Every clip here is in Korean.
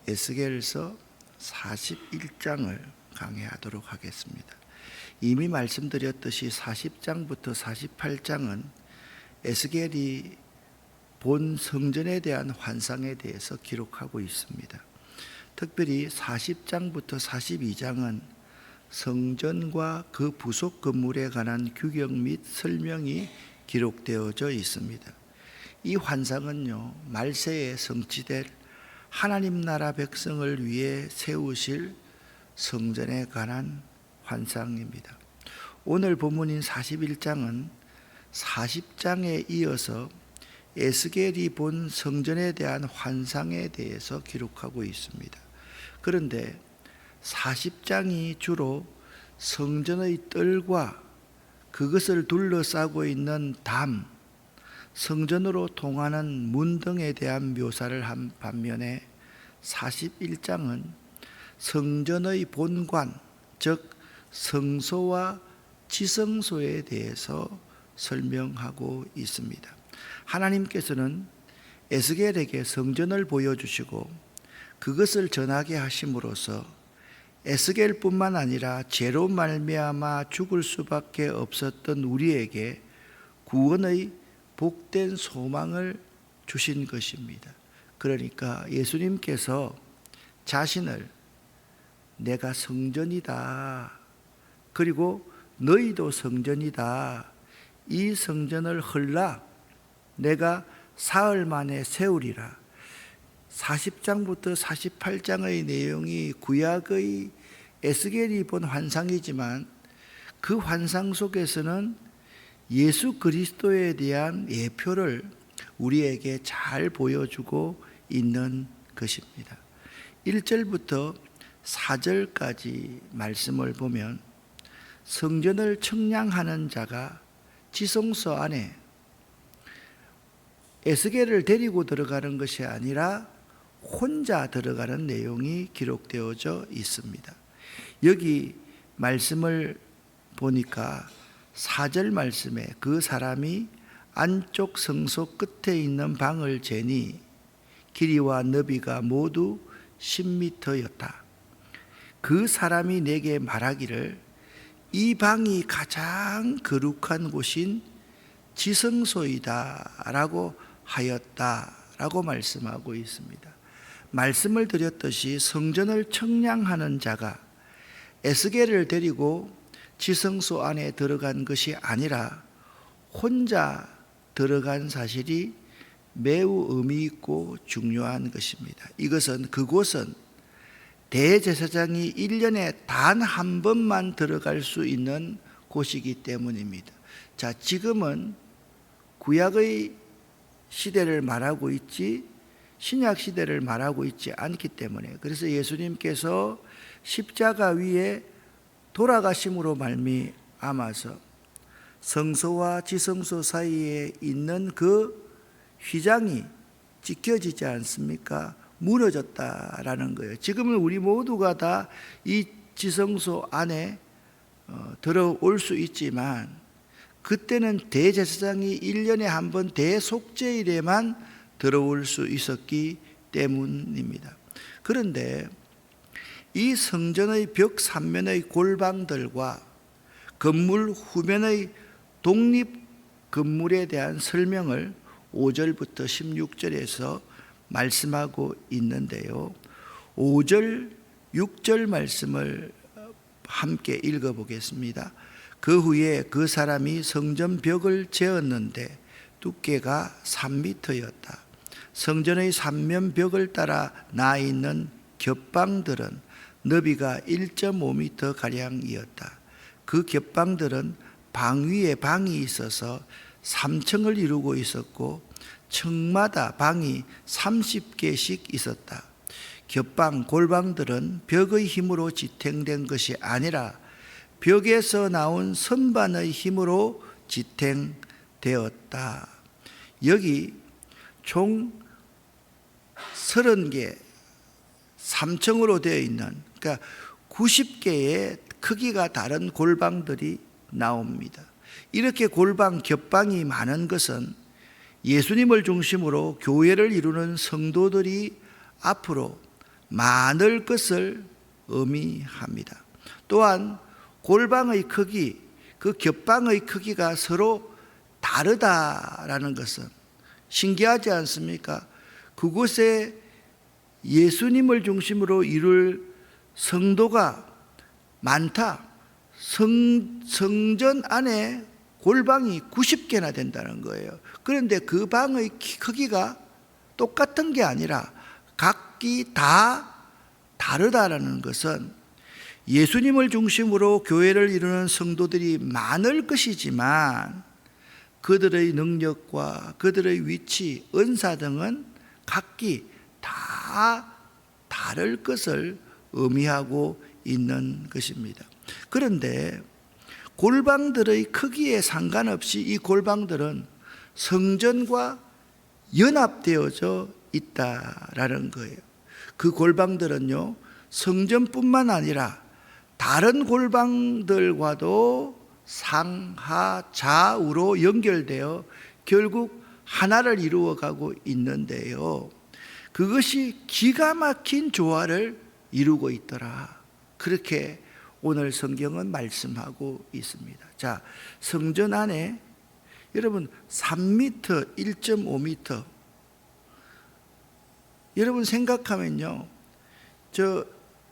에스겔서 41장을 강해하도록 하겠습니다. 이미 말씀드렸듯이 40장부터 48장은 에스겔이 본 성전에 대한 환상에 대해서 기록하고 있습니다. 특별히 40장부터 42장은 성전과 그 부속 건물에 관한 규격 및 설명이 기록되어져 있습니다. 이 환상은요, 말세에 성취될 하나님 나라 백성을 위해 세우실 성전에 관한 환상입니다. 오늘 본문인 41장은 40장에 이어서 에스겔이 본 성전에 대한 환상에 대해서 기록하고 있습니다. 그런데 40장이 주로 성전의 뜰과 그것을 둘러싸고 있는 담, 성전으로 통하는 문 등에 대한 묘사를 한 반면에 41장은 성전의 본관, 즉 성소와 지성소에 대해서 설명하고 있습니다. 하나님께서는 에스겔에게 성전을 보여주시고 그것을 전하게 하심으로써 에스겔뿐만 아니라 죄로 말미암아 죽을 수밖에 없었던 우리에게 구원의 복된 소망을 주신 것입니다. 그러니까 예수님께서 자신을 내가 성전이다, 그리고 너희도 성전이다, 이 성전을 헐라 내가 사흘 만에 세우리라. 40장부터 48장의 내용이 구약의 에스겔이 본 환상이지만 그 환상 속에서는 예수 그리스도에 대한 예표를 우리에게 잘 보여주고 있는 것입니다. 1절부터 4절까지 말씀을 보면 성전을 청량하는 자가 지성소 안에 에스겔을 데리고 들어가는 것이 아니라 혼자 들어가는 내용이 기록되어져 있습니다. 여기 말씀을 보니까 4절 말씀에 그 사람이 안쪽 성소 끝에 있는 방을 재니 길이와 너비가 모두 10m였다. 그 사람이 내게 말하기를 이 방이 가장 거룩한 곳인 지성소이다 라고 하였다라고 말씀하고 있습니다. 말씀을 드렸듯이 성전을 청량하는 자가 에스겔을 데리고 지성소 안에 들어간 것이 아니라 혼자 들어간 사실이 매우 의미 있고 중요한 것입니다. 그곳은 대제사장이 1년에 단 한 번만 들어갈 수 있는 곳이기 때문입니다. 자, 지금은 구약의 시대를 말하고 있지 신약 시대를 말하고 있지 않기 때문에, 그래서 예수님께서 십자가 위에 돌아가심으로 말미암아서 성소와 지성소 사이에 있는 그 휘장이 지켜지지 않습니까? 무너졌다라는 거예요. 지금은 우리 모두가 다 이 지성소 안에 들어올 수 있지만 그때는 대제사장이 1년에 한 번 대속죄일에만 들어올 수 있었기 때문입니다. 그런데 이 성전의 벽 3면의 골방들과 건물 후면의 독립 건물에 대한 설명을 5절부터 16절에서 말씀하고 있는데요. 5절, 6절 말씀을 함께 읽어보겠습니다. 그 후에 그 사람이 성전 벽을 재었는데 두께가 3m였다. 성전의 3면 벽을 따라 나 있는 겹방들은 너비가 1.5m가량이었다. 그 겹방들은 방 위에 방이 있어서 3층을 이루고 있었고 층마다 방이 30개씩 있었다. 겹방 골방들은 벽의 힘으로 지탱된 것이 아니라 벽에서 나온 선반의 힘으로 지탱되었다. 여기 총 30개 3층으로 되어 있는, 그러니까 90개의 크기가 다른 골방들이 나옵니다. 이렇게 골방, 겹방이 많은 것은 예수님을 중심으로 교회를 이루는 성도들이 앞으로 많을 것을 의미합니다. 또한 골방의 크기, 그 겹방의 크기가 서로 다르다라는 것은 신기하지 않습니까? 그곳에 예수님을 중심으로 이룰 성도가 많다. 성전 안에 골방이 90개나 된다는 거예요. 그런데 그 방의 크기가 똑같은 게 아니라 각기 다 다르다라는 것은 예수님을 중심으로 교회를 이루는 성도들이 많을 것이지만 그들의 능력과 그들의 위치, 은사 등은 각기 다 다를 것을 의미하고 있는 것입니다. 그런데 골방들의 크기에 상관없이 이 골방들은 성전과 연합되어져 있다라는 거예요. 그 골방들은요, 성전뿐만 아니라 다른 골방들과도 상하 좌우로 연결되어 결국 하나를 이루어가고 있는데요, 그것이 기가 막힌 조화를 이루고 있더라. 그렇게 오늘 성경은 말씀하고 있습니다. 자, 성전 안에 여러분 3m, 1.5m 여러분 생각하면요,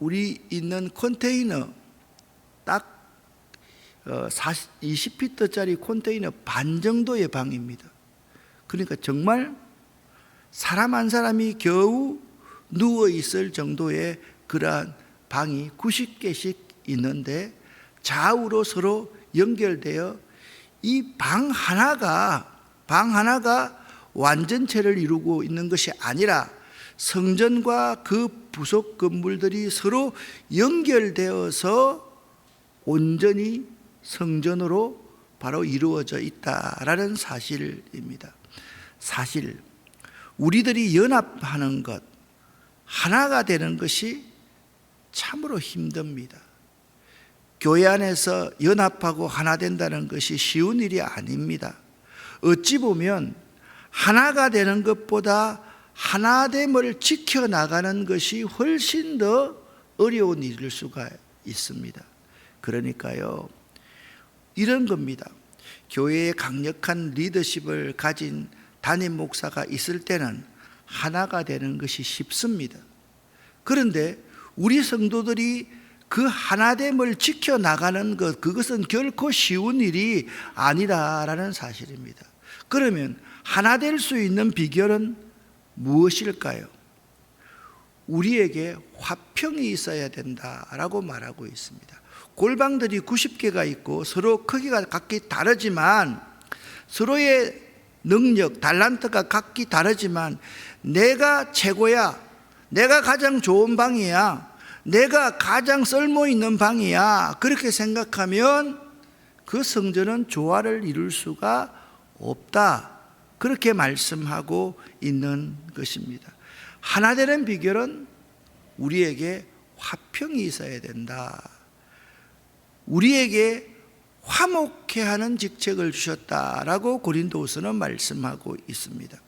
우리 있는 컨테이너 딱 20피트짜리 컨테이너 반 정도의 방입니다. 그러니까 정말 사람 한 사람이 겨우 누워 있을 정도의 그러한 방이 90개씩 있는데 좌우로 서로 연결되어 이 방 하나가 완전체를 이루고 있는 것이 아니라 성전과 그 부속 건물들이 서로 연결되어서 온전히 성전으로 바로 이루어져 있다라는 사실입니다. 사실 우리들이 연합하는 것, 하나가 되는 것이 참으로 힘듭니다. 교회 안에서 연합하고 하나 된다는 것이 쉬운 일이 아닙니다. 어찌 보면 하나가 되는 것보다 하나됨을 지켜나가는 것이 훨씬 더 어려운 일일 수가 있습니다. 그러니까요, 이런 겁니다. 교회에 강력한 리더십을 가진 담임 목사가 있을 때는 하나가 되는 것이 쉽습니다. 그런데 우리 성도들이 그 하나됨을 지켜나가는 것, 그것은 결코 쉬운 일이 아니다라는 사실입니다. 그러면 하나 될 수 있는 비결은 무엇일까요? 우리에게 화평이 있어야 된다라고 말하고 있습니다. 골방들이 90개가 있고 서로 크기가 각기 다르지만 서로의 능력, 달란트가 각기 다르지만 내가 최고야, 내가 가장 좋은 방이야, 내가 가장 쓸모있는 방이야, 그렇게 생각하면 그 성전은 조화를 이룰 수가 없다, 그렇게 말씀하고 있는 것입니다. 하나 되는 비결은 우리에게 화평이 있어야 된다. 우리에게 화목해 하는 직책을 주셨다라고 고린도후서는 말씀하고 있습니다.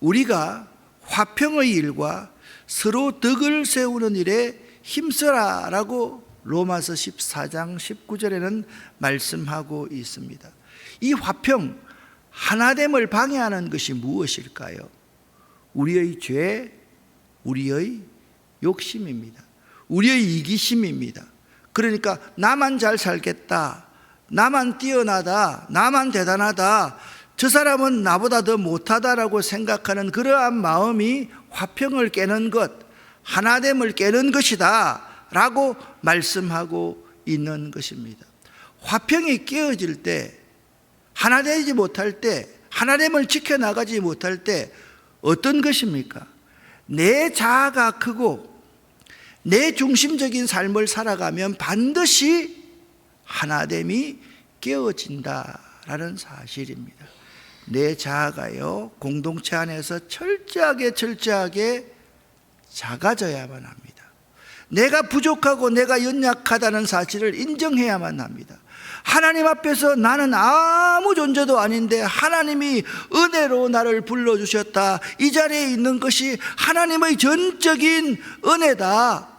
우리가 화평의 일과 서로 덕을 세우는 일에 힘써라라고 로마서 14장 19절에는 말씀하고 있습니다. 이 화평, 하나됨을 방해하는 것이 무엇일까요? 우리의 죄, 우리의 욕심입니다. 우리의 이기심입니다. 그러니까 나만 잘 살겠다, 나만 뛰어나다, 나만 대단하다, 저 사람은 나보다 더 못하다라고 생각하는 그러한 마음이 화평을 깨는 것, 하나됨을 깨는 것이다 라고 말씀하고 있는 것입니다. 화평이 깨어질 때, 하나되지 못할 때, 하나됨을 지켜나가지 못할 때 어떤 것입니까? 내 자아가 크고 내 중심적인 삶을 살아가면 반드시 하나됨이 깨어진다라는 사실입니다. 내 자아가요, 공동체 안에서 철저하게 작아져야만 합니다. 내가 부족하고 내가 연약하다는 사실을 인정해야만 합니다. 하나님 앞에서 나는 아무 존재도 아닌데 하나님이 은혜로 나를 불러주셨다. 이 자리에 있는 것이 하나님의 전적인 은혜다.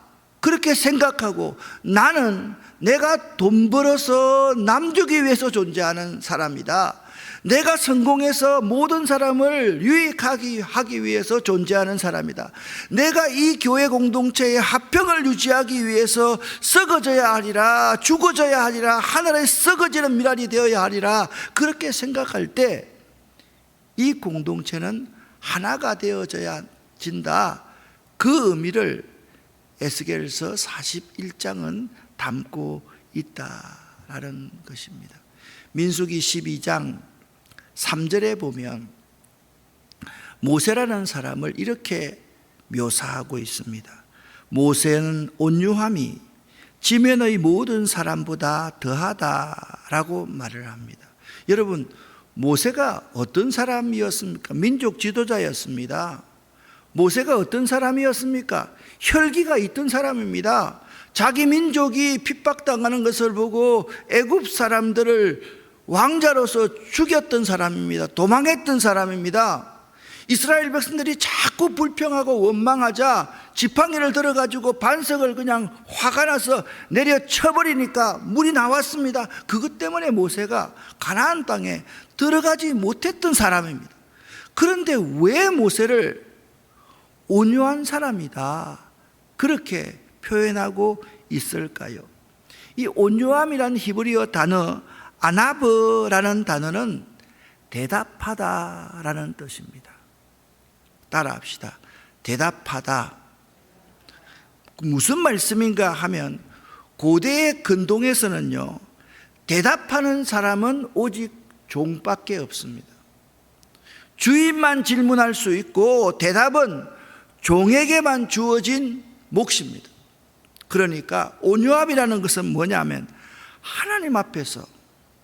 그렇게 생각하고 나는 내가 돈 벌어서 남 주기 위해서 존재하는 사람이다. 내가 성공해서 모든 사람을 유익하게 하기 위해서 존재하는 사람이다. 내가 이 교회 공동체의 화평을 유지하기 위해서 썩어져야 하리라, 죽어져야 하리라, 하늘에 썩어지는 미랄이 되어야 하리라. 그렇게 생각할 때 이 공동체는 하나가 되어져야 진다. 그 의미를 에스겔서 41장은 담고 있다라는 것입니다. 민수기 12장 3절에 보면 모세라는 사람을 이렇게 묘사하고 있습니다. 모세는 온유함이 지면의 모든 사람보다 더하다라고 말을 합니다. 여러분, 모세가 어떤 사람이었습니까? 민족 지도자였습니다. 모세가 어떤 사람이었습니까? 혈기가 있던 사람입니다. 자기 민족이 핍박당하는 것을 보고 애굽 사람들을 왕자로서 죽였던 사람입니다. 도망했던 사람입니다. 이스라엘 백성들이 자꾸 불평하고 원망하자 지팡이를 들어가지고 반석을 그냥 화가 나서 내려쳐버리니까 물이 나왔습니다. 그것 때문에 모세가 가나안 땅에 들어가지 못했던 사람입니다. 그런데 왜 모세를 온유한 사람이다 그렇게 표현하고 있을까요? 이 온유함이라는 히브리어 단어 아나브라는 단어는 대답하다라는 뜻입니다. 따라합시다. 대답하다. 무슨 말씀인가 하면 고대의 근동에서는요, 대답하는 사람은 오직 종밖에 없습니다. 주인만 질문할 수 있고 대답은 종에게만 주어진 몫입니다. 그러니까 온유함이라는 것은 뭐냐면 하나님 앞에서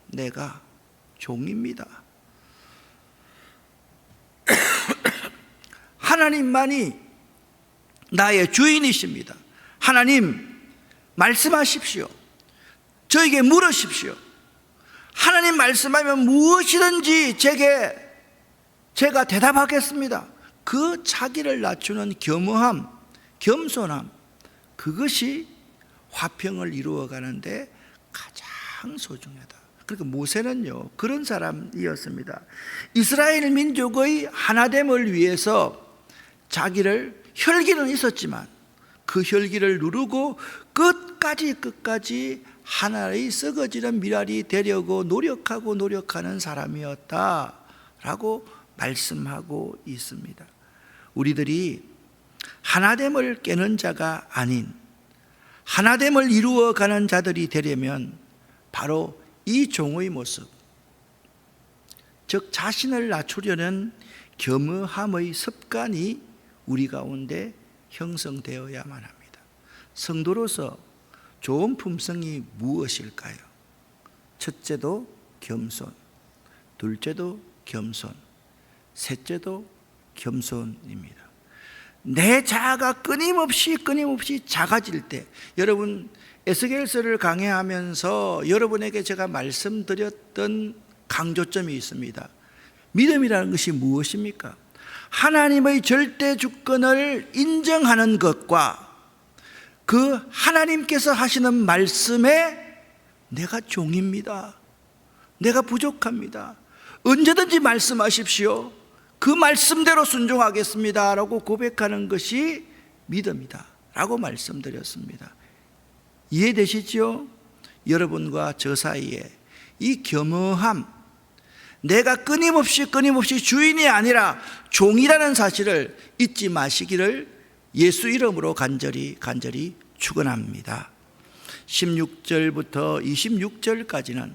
내가 종입니다. 하나님만이 나의 주인이십니다. 하나님 말씀하십시오. 저에게 물으십시오. 하나님 말씀하면 무엇이든지 제가 대답하겠습니다. 그 자기를 낮추는 겸허함, 겸손함, 그것이 화평을 이루어가는데 가장 소중하다. 그러니까 모세는요 그런 사람이었습니다. 이스라엘 민족의 하나됨을 위해서 자기를 혈기는 있었지만 그 혈기를 누르고 끝까지 하나의 썩어지는 미랄이 되려고 노력하는 사람이었다라고 말씀하고 있습니다. 우리들이 하나됨을 깨는 자가 아닌 하나됨을 이루어가는 자들이 되려면 바로 이 종의 모습, 즉 자신을 낮추려는 겸허함의 습관이 우리 가운데 형성되어야만 합니다. 성도로서 좋은 품성이 무엇일까요? 첫째도 겸손, 둘째도 겸손, 셋째도 겸손입니다. 내 자아가 끊임없이 작아질 때, 여러분 에스겔서를 강해하면서 여러분에게 제가 말씀드렸던 강조점이 있습니다. 믿음이라는 것이 무엇입니까? 하나님의 절대 주권을 인정하는 것과 그 하나님께서 하시는 말씀에 내가 종입니다. 내가 부족합니다. 언제든지 말씀하십시오. 그 말씀대로 순종하겠습니다 라고 고백하는 것이 믿음이다 라고 말씀드렸습니다. 이해되시죠? 여러분과 저 사이에 이 겸허함, 내가 끊임없이 주인이 아니라 종이라는 사실을 잊지 마시기를 예수 이름으로 간절히 축원합니다. 16절부터 26절까지는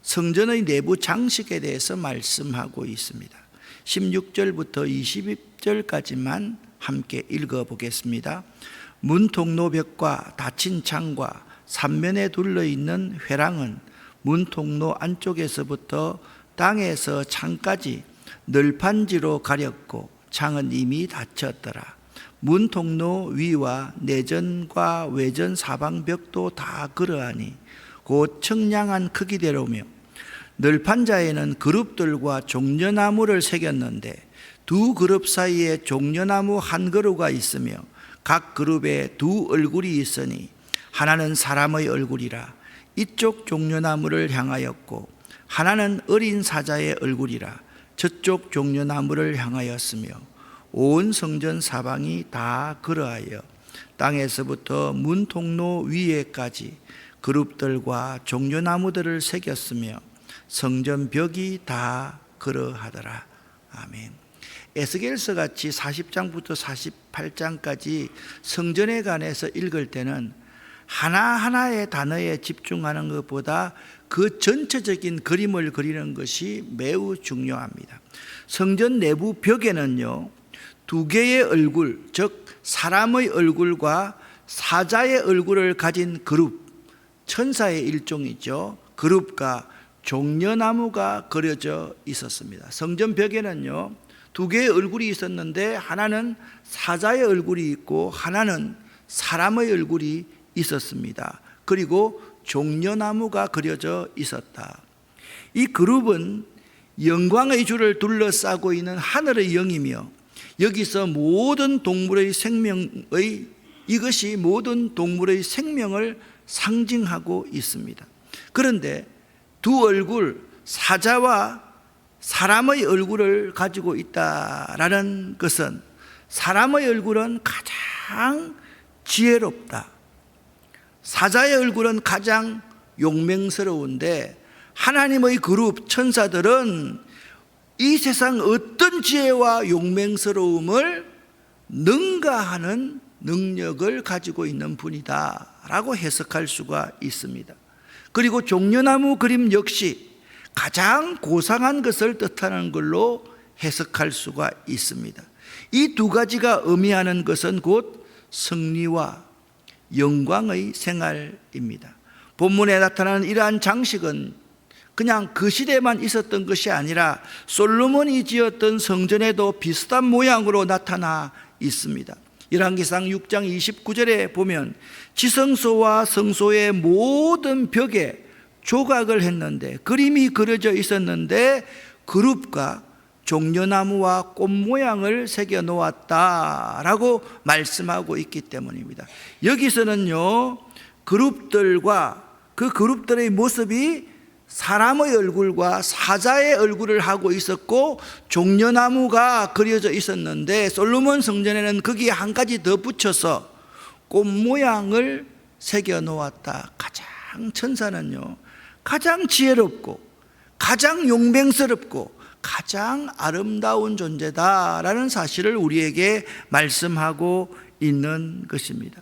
성전의 내부 장식에 대해서 말씀하고 있습니다. 16절부터 20절까지만 함께 읽어보겠습니다. 문 통로벽과 닫힌 창과 삼면에 둘러있는 회랑은 문 통로 안쪽에서부터 땅에서 창까지 널판지로 가렸고 창은 이미 닫혔더라. 문 통로 위와 내전과 외전 사방벽도 다 그러하니 곧 청량한 크기대로며 널판자에는 그룹들과 종려나무를 새겼는데 두 그룹 사이에 종려나무 한 그루가 있으며 각 그룹에 두 얼굴이 있으니 하나는 사람의 얼굴이라 이쪽 종려나무를 향하였고 하나는 어린 사자의 얼굴이라 저쪽 종려나무를 향하였으며 온 성전 사방이 다 그러하여 땅에서부터 문 통로 위에까지 그룹들과 종려나무들을 새겼으며 성전 벽이 다 그러하더라. 아멘. 에스겔서 같이 40장부터 48장까지 성전에 관해서 읽을 때는 하나하나의 단어에 집중하는 것보다 그 전체적인 그림을 그리는 것이 매우 중요합니다. 성전 내부 벽에는요, 두 개의 얼굴, 즉 사람의 얼굴과 사자의 얼굴을 가진 그룹, 천사의 일종이죠. 그룹과 종려나무가 그려져 있었습니다. 성전 벽에는요, 두 개의 얼굴이 있었는데 하나는 사자의 얼굴이 있고 하나는 사람의 얼굴이 있었습니다. 그리고 종려나무가 그려져 있었다. 이 그룹은 영광의 주를 둘러싸고 있는 하늘의 영이며 여기서 모든 동물의 생명의 이것이 모든 동물의 생명을 상징하고 있습니다. 그런데 두 얼굴, 사자와 사람의 얼굴을 가지고 있다라는 것은 사람의 얼굴은 가장 지혜롭다. 사자의 얼굴은 가장 용맹스러운데 하나님의 그룹 천사들은 이 세상 어떤 지혜와 용맹스러움을 능가하는 능력을 가지고 있는 분이다 라고 해석할 수가 있습니다. 그리고 종려나무 그림 역시 가장 고상한 것을 뜻하는 걸로 해석할 수가 있습니다. 이 두 가지가 의미하는 것은 곧 승리와 영광의 생활입니다. 본문에 나타나는 이러한 장식은 그냥 그 시대에만 있었던 것이 아니라 솔로몬이 지었던 성전에도 비슷한 모양으로 나타나 있습니다. 열왕기상 6장 29절에 보면 지성소와 성소의 모든 벽에 조각을 했는데 그림이 그려져 있었는데 그룹과 종려나무와 꽃 모양을 새겨 놓았다라고 말씀하고 있기 때문입니다. 여기서는요, 그룹들과 그 그룹들의 모습이 사람의 얼굴과 사자의 얼굴을 하고 있었고 종려나무가 그려져 있었는데 솔로몬 성전에는 거기에 한 가지 더 붙여서 꽃 모양을 새겨 놓았다. 가장 천사는요, 가장 지혜롭고 가장 용맹스럽고 가장 아름다운 존재다라는 사실을 우리에게 말씀하고 있는 것입니다.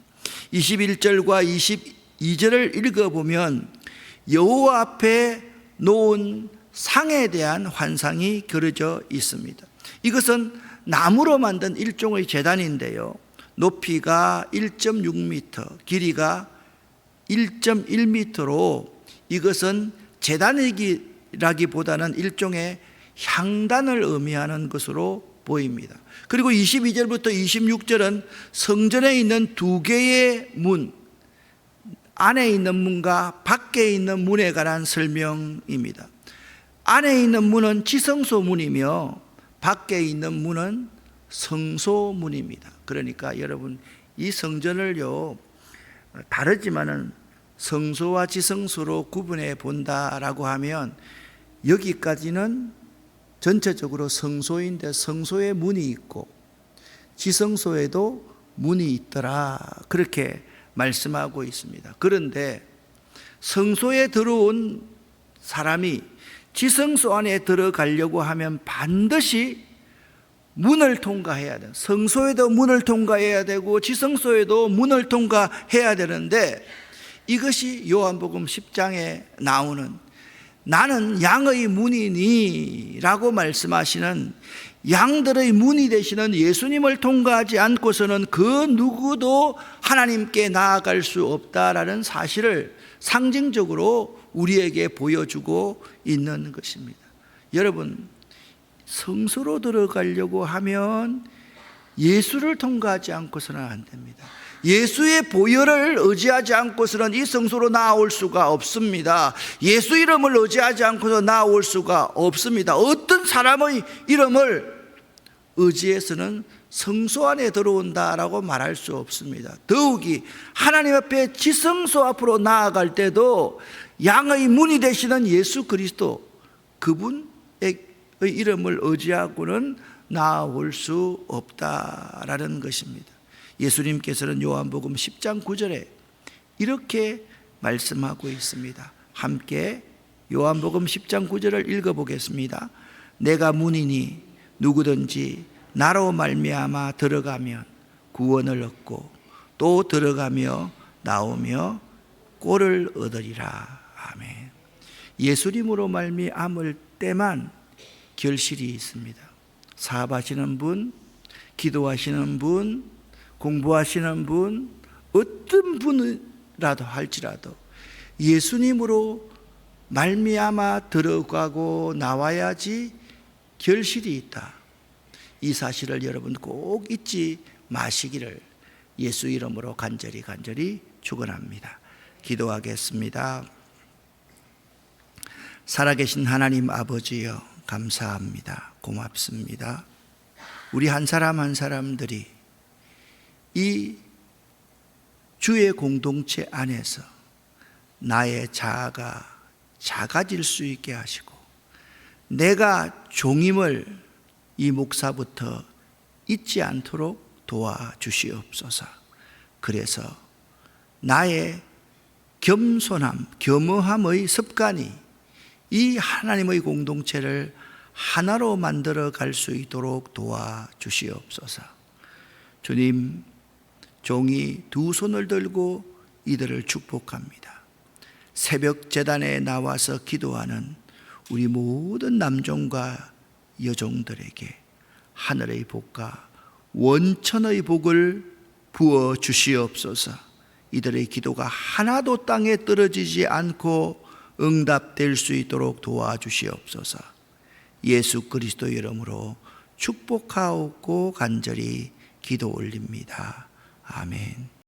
21절과 22절을 읽어보면 여호와 앞에 놓은 상에 대한 환상이 그려져 있습니다. 이것은 나무로 만든 일종의 제단인데요, 높이가 1.6m, 길이가 1.1m로 이것은 제단이라기보다는 일종의 향단을 의미하는 것으로 보입니다. 그리고 22절부터 26절은 성전에 있는 두 개의 문, 안에 있는 문과 밖에 있는 문에 관한 설명입니다. 안에 있는 문은 지성소 문이며 밖에 있는 문은 성소 문입니다. 그러니까 여러분, 이 성전을요, 다르지만은 성소와 지성소로 구분해 본다라고 하면 여기까지는 전체적으로 성소인데 성소에 문이 있고 지성소에도 문이 있더라, 그렇게 말씀하고 있습니다. 그런데 성소에 들어온 사람이 지성소 안에 들어가려고 하면 반드시 문을 통과해야 돼요. 성소에도 문을 통과해야 되고 지성소에도 문을 통과해야 되는데 이것이 요한복음 10장에 나오는 나는 양의 문이니 라고 말씀하시는 양들의 문이 되시는 예수님을 통과하지 않고서는 그 누구도 하나님께 나아갈 수 없다라는 사실을 상징적으로 우리에게 보여주고 있는 것입니다. 여러분, 성소로 들어가려고 하면 예수를 통과하지 않고서는 안 됩니다. 예수의 보혈을 의지하지 않고서는 이 성소로 나아올 수가 없습니다. 예수 이름을 의지하지 않고서 나아올 수가 없습니다. 어떤 사람의 이름을 의지해서는 성소 안에 들어온다라고 말할 수 없습니다. 더욱이 하나님 앞에 지성소 앞으로 나아갈 때도 양의 문이 되시는 예수 그리스도 그분의 이름을 의지하고는 나아올 수 없다라는 것입니다. 예수님께서는 요한복음 10장 9절에 이렇게 말씀하고 있습니다. 함께 요한복음 10장 9절을 읽어보겠습니다. 내가 문이니 누구든지 나로 말미암아 들어가면 구원을 얻고 또 들어가며 나오며 꼴을 얻으리라. 아멘. 예수님으로 말미암을 때만 결실이 있습니다. 사업하시는 분, 기도하시는 분, 공부하시는 분, 어떤 분이라도 할지라도 예수님으로 말미암아 들어가고 나와야지 결실이 있다. 이 사실을 여러분 꼭 잊지 마시기를 예수 이름으로 간절히 축원합니다. 기도하겠습니다. 살아계신 하나님 아버지여, 감사합니다. 고맙습니다. 우리 한 사람 한 사람들이 이 주의 공동체 안에서 나의 자아가 작아질 수 있게 하시고 내가 종임을 이 목사부터 잊지 않도록 도와주시옵소서. 그래서 나의 겸손함, 겸허함의 습관이 이 하나님의 공동체를 하나로 만들어 갈 수 있도록 도와주시옵소서. 주님, 종이 두 손을 들고 이들을 축복합니다. 새벽 제단에 나와서 기도하는 우리 모든 남종과 여종들에게 하늘의 복과 원천의 복을 부어 주시옵소서. 이들의 기도가 하나도 땅에 떨어지지 않고 응답될 수 있도록 도와주시옵소서. 예수 그리스도 이름으로 축복하옵고 간절히 기도 올립니다. 아멘.